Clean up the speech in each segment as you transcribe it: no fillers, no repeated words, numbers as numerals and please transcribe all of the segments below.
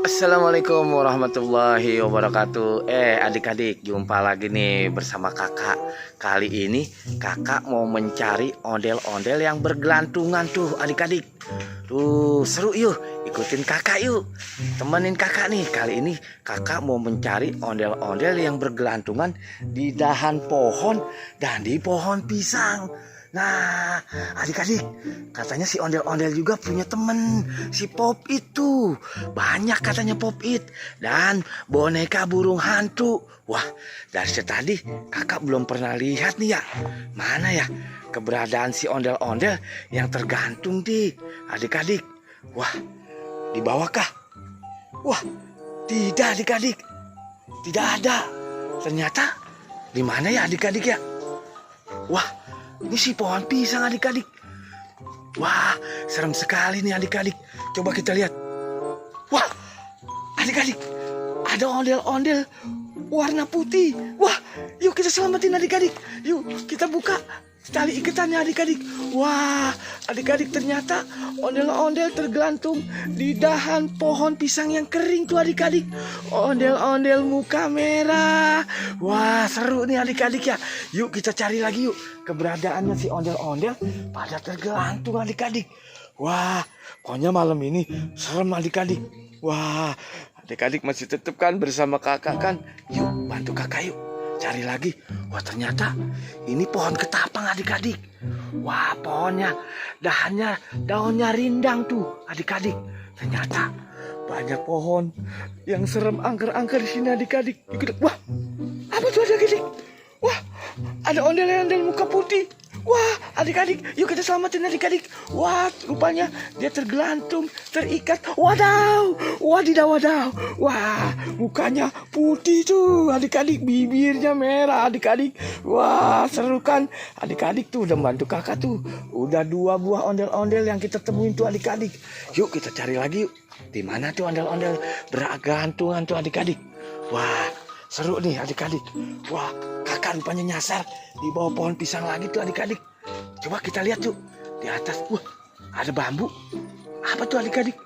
Assalamualaikum warahmatullahi wabarakatuh. Adik-adik, jumpa lagi nih bersama kakak. Kali ini kakak mau mencari ondel-ondel yang bergelantungan tuh adik-adik. Tuh seru yuk, ikutin kakak yuk. Temenin kakak nih. Kali ini kakak mau mencari ondel-ondel yang bergelantungan di dahan pohon dan di pohon pisang. Nah, adik-adik, katanya si ondel-ondel juga punya temen, si Pop itu. Banyak katanya Pop It dan boneka burung hantu. Wah, dari tadi kakak belum pernah lihat nih ya. Mana ya keberadaan si ondel-ondel yang tergantung di adik-adik. Wah, di bawahkah? Wah, tidak adik-adik. Tidak ada. Ternyata di mana ya adik-adik ya? Wah, ini si pohon pisang adik-adik. Wah, serem sekali nih adik-adik. Coba kita lihat. Wah, adik-adik, ada ondel-ondel warna putih. Wah, yuk kita selamatin adik-adik. Yuk kita buka tali ikatannya adik-adik. Wah, adik-adik, ternyata ondel-ondel tergelantung di dahan pohon pisang yang kering tuh adik-adik. Ondel-ondel muka merah. Wah, seru nih adik-adik ya. Yuk kita cari lagi yuk keberadaannya si ondel-ondel pada tergelantung adik-adik. Wah, pokoknya malam ini serem adik-adik. Wah, adik-adik masih tetap kan bersama kakak kan? Yuk bantu kakak yuk cari lagi. Wah, ternyata ini pohon ketapang adik-adik. Wah, pohonnya daunnya rindang tuh adik-adik. Ternyata banyak pohon yang serem, angker-angker di sini adik-adik. Wah, apa tuh adik-adik? Wah, ada ondel-ondel muka putih. Wah, adik-adik, yuk kita selamatin adik-adik. Wah, rupanya dia tergelantung, terikat. Wadaw, wadidaw, wadaw. Wah, mukanya putih tuh adik-adik, bibirnya merah adik-adik. Wah, seru kan? Adik-adik tuh udah bantu kakak tuh. Udah 2 buah ondel-ondel yang kita temuin tuh adik-adik. Yuk kita cari lagi yuk. Di mana tuh ondel-ondel bergantungan tuh adik-adik? Wah, seru nih adik-adik. Wah, kakak rupanya nyasar di bawah pohon pisang lagi tuh adik-adik. Coba kita lihat tuh di atas. Wah, ada bambu. Apa tuh adik-adik?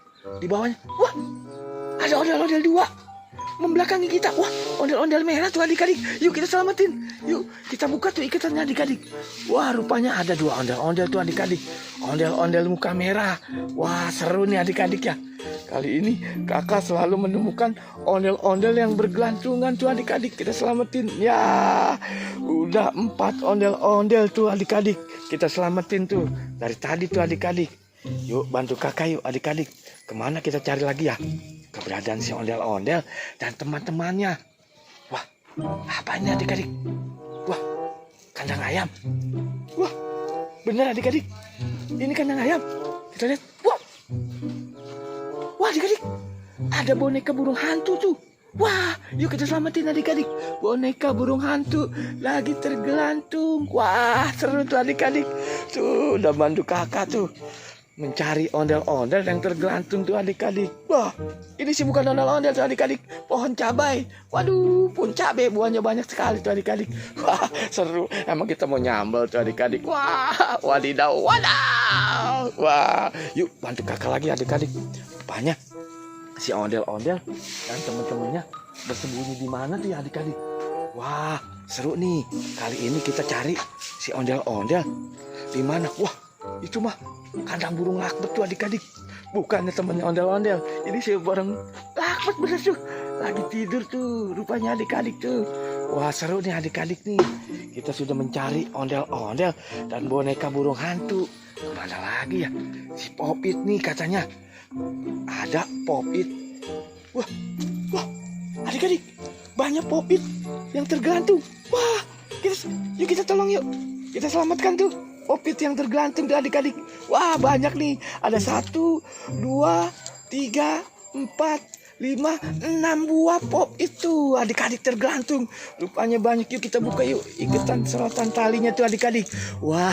Di bawahnya. Wah, ada ondel-ondel 2 membelakangi kita. Wah, ondel-ondel merah tuh adik-adik. Yuk kita selamatin. Yuk kita buka tuh ikatannya adik-adik. Wah, rupanya ada 2 ondel-ondel tuh adik-adik. Ondel-ondel muka merah. Wah, seru nih adik-adik ya. Kali ini kakak selalu menemukan ondel-ondel yang bergelantungan tuh adik-adik. Kita selamatin. Ya, udah 4 ondel-ondel tuh adik-adik. Kita selamatin tuh dari tadi tuh adik-adik. Yuk bantu kakak yuk adik-adik. Kemana kita cari lagi ya keberadaan si ondel-ondel dan teman-temannya. Wah, apa ini adik-adik? Wah, kandang ayam. Wah, bener adik-adik, ini kandang ayam. Kita lihat. Wah, wah adik-adik, ada boneka burung hantu tuh. Wah, yuk kita selamatin adik-adik. Boneka burung hantu lagi tergelantung. Wah, seru tuh adik-adik. Tuh udah bantu kakak tuh mencari ondel-ondel yang tergelantung tuh adik-adik. Wah, ini sih bukan ondel-ondel tuh adik-adik, pohon cabai. Waduh, pohon cabai buahnya banyak sekali tuh adik-adik. Wah, seru. Emang kita mau nyambel tuh adik-adik. Wah, wadidaw, wadaw. Wah, yuk bantu kakak lagi adik-adik. Rupanya si ondel-ondel dan teman-temannya bersembunyi di mana tuh ya adik-adik. Wah, seru nih. Kali ini kita cari si ondel-ondel di mana. Wah, itu mah kandang burung lakbet tuh adik-adik. Bukannya temennya ondel-ondel. Ini sih burung lakbet bener tuh. Lagi tidur tuh rupanya adik-adik tuh. Wah, seru nih adik-adik nih. Kita sudah mencari ondel-ondel dan boneka burung hantu. Kemana lagi ya? Si Pop It nih katanya. Ada Pop It. Wah, wah, adik-adik, banyak Pop It yang tergantung. Wah, yuk kita tolong yuk. Kita selamatkan tuh Pop It yang tergelantung tuh adik-adik. Wah, banyak nih. Ada 1, 2, 3, 4, 5, 6 buah Pop itu adik-adik tergelantung. Rupanya banyak. Yuk kita buka yuk ikatan serotan talinya tuh adik-adik. Wah,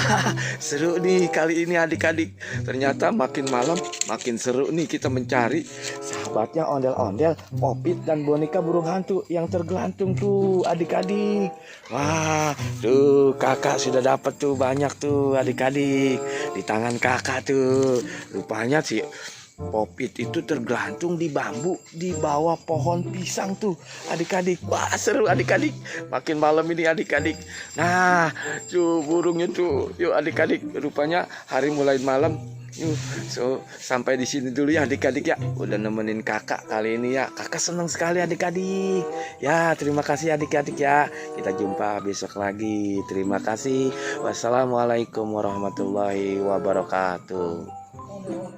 seru nih kali ini adik-adik. Ternyata makin malam makin seru nih kita mencari sahabatnya ondel-ondel, Pop It dan boneka burung hantu yang tergelantung tuh adik-adik. Wah, tuh kakak sudah dapat tuh banyak tuh adik-adik di tangan kakak tuh. Rupanya sih Popit itu tergantung di bambu di bawah pohon pisang tuh adik-adik. Wah seru adik-adik. Makin malam ini adik-adik. Nah tuh burungnya tuh. Yuk adik-adik. Rupanya hari mulai malam. Yuk, so sampai di sini dulu ya adik-adik ya. Udah nemenin kakak kali ini ya. Kakak senang sekali adik-adik. Ya terima kasih adik-adik ya. Kita jumpa besok lagi. Terima kasih. Wassalamualaikum warahmatullahi wabarakatuh.